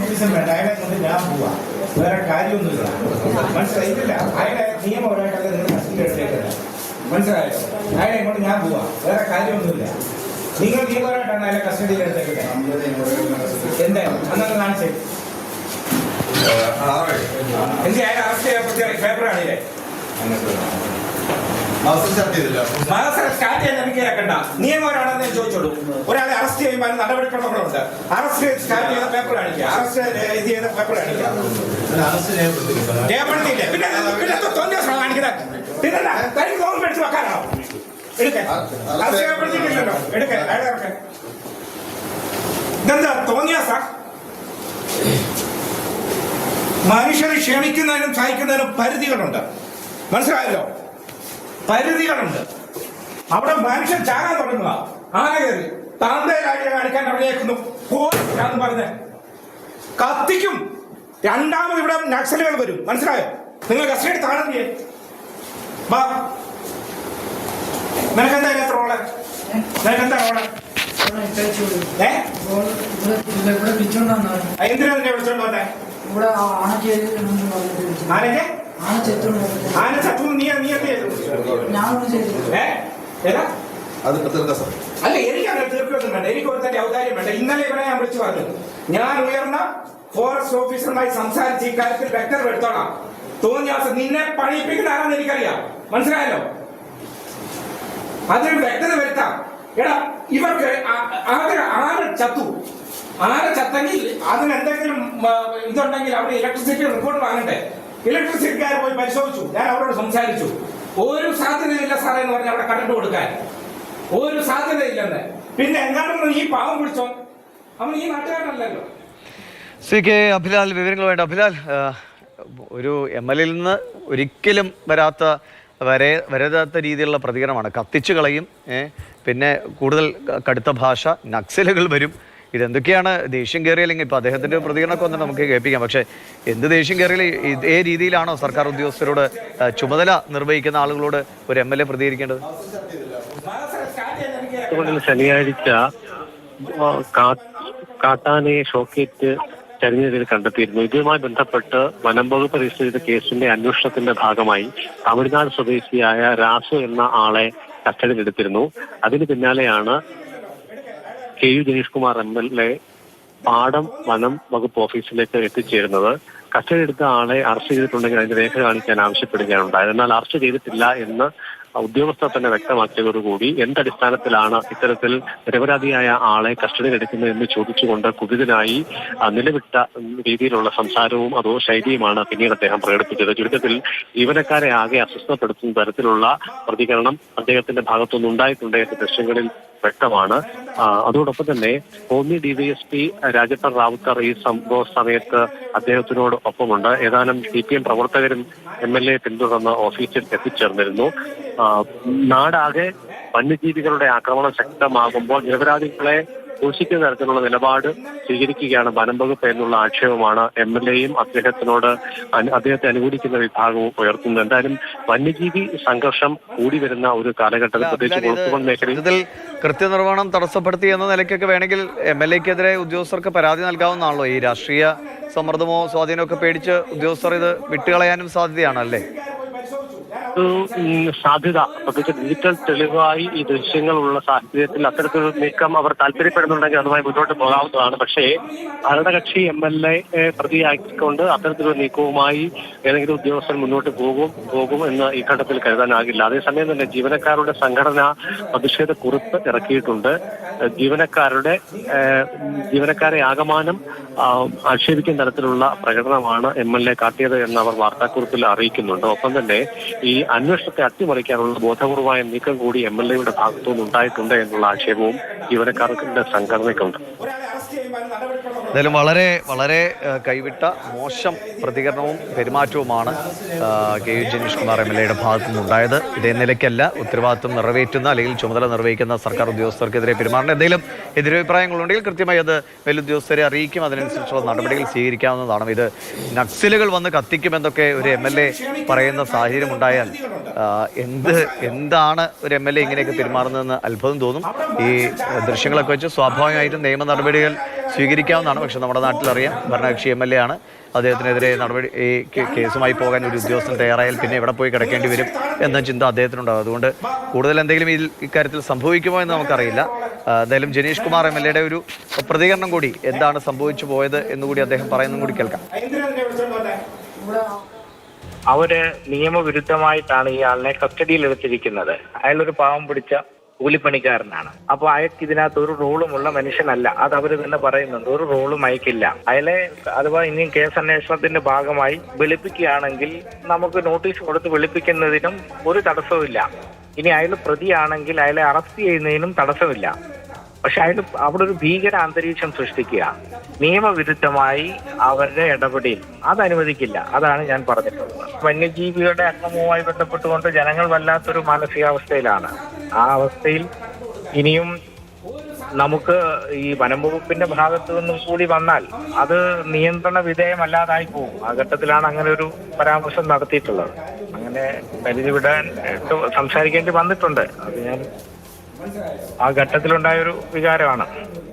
ഓഫീസും വേണ്ട, അയാളെ കൊണ്ട് ഞാൻ പോവാം, വേറെ കാര്യമൊന്നുമില്ല. മനസ്സിലായിട്ടില്ല? അയാളെ നിയമപരമായിട്ടല്ല നിങ്ങൾ കസ്റ്റഡി എടുത്തേക്കില്ല. മനസ്സിലായോ? അയാളെ കൊണ്ട് ഞാൻ പോവാം, വേറെ കാര്യമൊന്നുമില്ല. നിങ്ങൾ നിയമപരമായിട്ടാണ് അയാളെ കസ്റ്റഡിയിൽ എടുത്തേക്കില്ല. എന്താ അന്നൊക്കെ കാണിച്ചേ എന്ത് അയാളെ അറസ്റ്റ് ചെയ്യപ്പെട്ട പേപ്പർ കാണില്ലേ? സ്റ്റാർട്ട് ചെയ്യാൻ എനിക്ക് കേൾക്കണ്ട. നിയമപരമാണെന്ന് ഞാൻ ചോദിച്ചോളൂ. ഒരാളെ അറസ്റ്റ് ചെയ്യുമ്പോൾ നടപടിക്രമങ്ങളുണ്ട്. അറസ്റ്റ് സ്റ്റാർട്ട് ചെയ്ത പേപ്പർ കാണിക്കുക, അറസ്റ്റ് ഇത് ചെയ്ത പേപ്പർ കാണിക്കുക. രേഖപ്പെടുത്തിയില്ലേ? പിന്നെ തോന്നിയ കാണിക്കുന്നത് പിന്നെ തനിക്ക് തോന്നുന്നു മേടിച്ച് വെക്കാനാണോ? എടുക്കാൻ അറസ്റ്റ് രേഖപ്പെടുത്തിയിട്ടില്ലല്ലോ. എടുക്കാൻ അയാളെ ഇതെന്താ തോന്നിയ സാർ? മനുഷ്യരെ ക്ഷമിക്കുന്നതിനും സഹിക്കുന്നതിനും പരിധികളുണ്ട്. മനസ്സിലായല്ലോ? പരിധികളുണ്ട്. അവിടെ മനുഷ്യൻ ചാകാൻ തുടങ്ങുക. ആന കയറി താന്തയിലായിട്ട് കാണിക്കാൻ അവിടേക്കുന്നു പോന്ന് പറഞ്ഞ് കത്തിക്കും. രണ്ടാമത് ഇവിടെ നക്സലുകൾ വരും. മനസ്സിലായോ? നിങ്ങൾ കസ്റ്റഡി താഴെ വാ. നിനക്കെന്താ എത്ര റോള്? നിനക്കെന്താ റോള്? എന്തിനാ നിന്നെ വിളിച്ചോണ്ട് വന്നേ? ആന ചത്തു നീ എന്ത് ചെയ്തു? അല്ല, എനിക്ക് അങ്ങനെ തീർക്കൊന്നും വേണ്ട. എനിക്ക് ഒരു തന്നെ ഔദാര്യം വേണ്ട. ഇന്നലെ ഇവിടെ ഞാൻ വിളിച്ചു പറഞ്ഞു, ഞാൻ ഉയർന്ന ഫോറസ്റ്റ് ഓഫീസറുമായി സംസാരിച്ച് ഈ കാര്യത്തിൽ വ്യക്തത വരുത്തോളാം. തോന്നിയ നിന്നെ പണിയിപ്പിക്കുന്ന ആരാന്ന് എനിക്കറിയാം. മനസ്സിലായല്ലോ? അതിന് വ്യക്തത വരുത്താം. എടാ, ഇവർക്ക് ആന ചത്തു. ആന ചത്തെങ്കിൽ അതിനെന്തെങ്കിലും ഇതുണ്ടെങ്കിൽ അവിടെ ഇലക്ട്രിസിറ്റി റിപ്പോർട്ട് വാങ്ങണ്ടേ? ഇലക്ട്രിസിറ്റിക്കാർ പോയി പരിശോധിച്ചു. ഞാൻ അവരോട് സംസാരിച്ചു. ഒരു സാധ്യതയില്ല സാറേ എന്ന് പറഞ്ഞ് അവിടെ കണ്ടു കൊടുക്കാൻ ഒരു സാധ്യതയില്ലെന്ന്. പിന്നെ എങ്ങാണ്ടൊന്നും ഈ പാവം പിടിച്ചോ, അവൻ ഈ നാട്ടുകാരനല്ലല്ലോ. സി കെ അഭിലാൽ വിവരങ്ങൾ വേണ്ട. അഭിലാൽ, ഒരു MLA യിൽ നിന്ന് ഒരിക്കലും വരാത്ത രീതിയിലുള്ള പ്രതികരണമാണ്. കത്തിച്ചു കളയും, പിന്നെ കൂടുതൽ കടുത്ത ഭാഷ, നക്സലുകൾ വരും. ഇതെന്തൊക്കെയാണ് ദേഷ്യം കയറിയ? അല്ലെങ്കിൽ ഇപ്പൊ അദ്ദേഹത്തിന്റെ പ്രതികരണമൊക്കെ ഒന്ന് നമുക്ക് കേൾപ്പിക്കാം. പക്ഷെ എന്ത് ദേഷ്യം കയറിയാൽ ഇതേ രീതിയിലാണോ സർക്കാർ ഉദ്യോഗസ്ഥരോട്, ചുമതല നിർവഹിക്കുന്ന ആളുകളോട് ഒരു MLA പ്രതികരിക്കേണ്ടത്? ശനിയാഴ്ച കാട്ടാനയെ ഷോക്കേറ്റ് ചരിഞ്ഞതിൽ കണ്ടെത്തിയിരുന്നു. ഇതുമായി ബന്ധപ്പെട്ട് വനം വകുപ്പ് രജിസ്റ്റർ ചെയ്ത കേസിന്റെ അന്വേഷണത്തിന്റെ ഭാഗമായി തമിഴ്നാട് സ്വദേശിയായ രാസു എന്ന ആളെ കസ്റ്റഡിയിലെടുത്തിരുന്നു. അതിന് പിന്നാലെയാണ് KU ജനീഷ് കുമാർ MLA പാടം വനം വകുപ്പ് ഓഫീസിലേക്ക് എത്തിച്ചേരുന്നത്. കസ്റ്റഡി എടുത്ത ആളെ അറസ്റ്റ് ചെയ്തിട്ടുണ്ടെങ്കിൽ അതിന്റെ രേഖ കാണിക്കാൻ ആവശ്യപ്പെടുകയാണ് ഉണ്ടായത്. എന്നാൽ അറസ്റ്റ് ചെയ്തിട്ടില്ല എന്ന് ഉദ്യോഗസ്ഥർ തന്നെ വ്യക്തമാക്കിയതോടുകൂടി എന്തടിസ്ഥാനത്തിലാണ് ഇത്തരത്തിൽ നിരപരാധിയായ ആളെ കസ്റ്റഡിയിൽ എടുക്കുന്നതെന്ന് ചോദിച്ചുകൊണ്ട് കുപിതനായി നിലവിട്ട രീതിയിലുള്ള സംസാരവും അതോ ശൈലിയുമാണ് പിന്നീട് അദ്ദേഹം പ്രകടിപ്പിച്ചത്. ചുരുക്കത്തിൽ ജീവനക്കാരെ ആകെ അസ്വസ്ഥപ്പെടുത്തുന്ന തരത്തിലുള്ള പ്രതികരണം അദ്ദേഹത്തിന്റെ ഭാഗത്തുനിന്ന് ഉണ്ടായിട്ടുണ്ട് എന്ന ദൃശ്യങ്ങളിൽ വ്യക്തമാണ്. അതോടൊപ്പം തന്നെ കോന്നി DYSP രാജപ്പൻ റാവുത്തർ ഈ സംഭവ സമയത്ത് അദ്ദേഹത്തിനോട് ഒപ്പമുണ്ട്. ഏതാനും CPM പ്രവർത്തകരും MLA പിന്തുടർന്ന് ഓഫീസിൽ എത്തിച്ചേർന്നിരുന്നു. നാടാകെ വന്യജീവികളുടെ ആക്രമണം ശക്തമാകുമ്പോൾ നിരപരാധികളെ സൂക്ഷിക്കുന്ന തരത്തിലുള്ള നിലപാട് സ്വീകരിക്കുകയാണ് വനം വകുപ്പ് എന്നുള്ള ആക്ഷേപമാണ് MLAയും അദ്ദേഹത്തെ അനുകൂലിക്കുന്ന വിഭാഗവും ഉയർത്തുന്നത്. എന്തായാലും വന്യജീവി സംഘർഷം കൂടി വരുന്ന ഒരു കാലഘട്ടത്തിൽ പ്രത്യേകിച്ച് കൊളുത്തുമൺ മേഖലയിൽ കൃത്യനിർവഹണം തടസ്സപ്പെടുത്തി എന്ന നിലയ്ക്കൊക്കെ വേണമെങ്കിൽ MLAക്കെതിരെ ഉദ്യോഗസ്ഥർക്ക് പരാതി നൽകാവുന്നതാണല്ലോ. ഈ രാഷ്ട്രീയ സമ്മർദ്ദമോ സ്വാധീനമോ ഒക്കെ പേടിച്ച് ഉദ്യോഗസ്ഥർ ഇത് വിട്ടുകളയാനും സാധ്യതയാണല്ലേ? സാധ്യത പ്രത്യേകിച്ച് ഡിജിറ്റൽ തെളിവായി ഈ ദൃശ്യങ്ങളുള്ള സാഹചര്യത്തിൽ അത്തരത്തിലൊരു നീക്കം അവർ താല്പര്യപ്പെടുന്നുണ്ടെങ്കിൽ അതുമായി മുന്നോട്ട് പോകാവുന്നതാണ്. പക്ഷേ ഭരണകക്ഷി MLA പ്രതിയാക്കിക്കൊണ്ട് അത്തരത്തിലൊരു നീക്കവുമായി ഏതെങ്കിലും ഉദ്യോഗസ്ഥർ മുന്നോട്ട് പോകും എന്ന് ഈ ഘട്ടത്തിൽ കരുതാനാകില്ല. അതേസമയം തന്നെ ജീവനക്കാരുടെ സംഘടന പ്രതിഷേധ കുറിപ്പ് ഇറക്കിയിട്ടുണ്ട്. ജീവനക്കാരെ ആകമാനം ആക്ഷേപിക്കുന്ന തരത്തിലുള്ള പ്രകടനമാണ് MLA കാട്ടിയത് എന്ന് അവർ വാർത്താക്കുറിപ്പിൽ അറിയിക്കുന്നുണ്ട്. ഒപ്പം തന്നെ ഈ അന്വേഷണത്തെ അട്ടിമറിക്കാനുള്ള ബോധപൂർവമായ നീക്കം കൂടി MLAയുടെ ഭാഗത്തുനിന്ന് ഉണ്ടായിട്ടുണ്ട് എന്നുള്ള ആക്ഷേപവും ജീവനക്കാരുടെ സംഘടനയ്ക്കുണ്ട്. എന്തായാലും വളരെ വളരെ കൈവിട്ട മോശം പ്രതികരണവും പെരുമാറ്റവുമാണ് KU ജനീഷ് കുമാർ MLAയുടെ ഭാഗത്തു നിന്നുണ്ടായത്. ഇതേ നിലയ്ക്കല്ല ഉത്തരവാദിത്വം നിറവേറ്റുന്ന അല്ലെങ്കിൽ ചുമതല നിർവഹിക്കുന്ന സർക്കാർ ഉദ്യോഗസ്ഥർക്കെതിരെ പെരുമാറുന്ന എന്തെങ്കിലും എതിരഭിപ്രായങ്ങളുണ്ടെങ്കിൽ കൃത്യമായി അത് മേലുദ്യോഗസ്ഥരെ അറിയിക്കും. അതിനനുസരിച്ചുള്ള നടപടികൾ സ്വീകരിക്കാവുന്നതാണ്. ഇത് നക്സലുകൾ വന്ന് കത്തിക്കുമെന്നൊക്കെ ഒരു MLA പറയുന്ന സാഹചര്യം ഉണ്ടായാൽ എന്താണ് ഒരു MLA ഇങ്ങനെയൊക്കെ പെരുമാറുന്നതെന്ന് അത്ഭുതം തോന്നും. ഈ ദൃശ്യങ്ങളൊക്കെ വെച്ച് സ്വാഭാവികമായിട്ടും നിയമ നടപടികൾ സ്വീകരിക്കാവുന്നതാണ്. പക്ഷെ നമ്മുടെ നാട്ടിലറിയാം ഭരണകക്ഷി MLA ആണ്, അദ്ദേഹത്തിനെതിരെ ഈ കേസുമായി പോകാൻ ഒരു ഉദ്യോഗസ്ഥൻ തയ്യാറായാൽ പിന്നെ എവിടെ പോയി കിടക്കേണ്ടി വരും എന്ന ചിന്ത അദ്ദേഹത്തിനുണ്ടാകും. അതുകൊണ്ട് കൂടുതൽ എന്തെങ്കിലും ഇക്കാര്യത്തിൽ സംഭവിക്കുമോ എന്ന് നമുക്കറിയില്ല. എന്തായാലും ജനീഷ് കുമാർ MLA ഒരു പ്രതികരണം കൂടി, എന്താണ് സംഭവിച്ചു പോയത് എന്നുകൂടി അദ്ദേഹം പറയുന്നതും കൂടി കേൾക്കാം. അവര് നിയമവിരുദ്ധമായിട്ടാണ് ഈ ആളിനെ കസ്റ്റഡിയിൽ എടുത്തിരിക്കുന്നത്. അയാളൊരു പാവം പിടിച്ച കൂലിപ്പണിക്കാരനാണ്. അപ്പൊ അയാൾക്ക് ഇതിനകത്ത് ഒരു റോളുമുള്ള മനുഷ്യനല്ല. അത് അവര് തന്നെ പറയുന്നുണ്ട്, ഒരു റോളും അയക്കില്ല. അയാളെ അഥവാ ഇനിയും കേസ് അന്വേഷണത്തിന്റെ ഭാഗമായി വെളുപ്പിക്കുകയാണെങ്കിൽ നമുക്ക് നോട്ടീസ് കൊടുത്ത് വെളുപ്പിക്കുന്നതിനും ഒരു തടസ്സവുമില്ല. ഇനി അയാൾ പ്രതിയാണെങ്കിൽ അയാളെ അറസ്റ്റ് ചെയ്യുന്നതിനും തടസ്സമില്ല. പക്ഷെ അയാൾ അവിടെ ഒരു ഭീകര അന്തരീക്ഷം സൃഷ്ടിക്കുക, നിയമവിരുദ്ധമായി അവരുടെ ഇടപെടൽ അത് അനുവദിക്കില്ല. അതാണ് ഞാൻ പറഞ്ഞിട്ടുള്ളത്. വന്യജീവികളുടെ അക്രമവുമായി ബന്ധപ്പെട്ടുകൊണ്ട് ജനങ്ങൾ വല്ലാത്തൊരു മാനസികാവസ്ഥയിലാണ്. ആ അവസ്ഥയിൽ ഇനിയും നമുക്ക് ഈ വനം വകുപ്പിന്റെ ഭാഗത്തു നിന്നും കൂടി വന്നാൽ അത് നിയന്ത്രണ വിധേയമല്ലാതായി പോകും. ആ ഘട്ടത്തിലാണ് അങ്ങനെ ഒരു പരാമർശം നടത്തിയിട്ടുള്ളത്. അങ്ങനെ പരിധി വിടാൻ സംസാരിക്കേണ്ടി വന്നിട്ടുണ്ട്. അത് ഞാൻ ആ ഘട്ടത്തിലുണ്ടായൊരു വികാരമാണ്.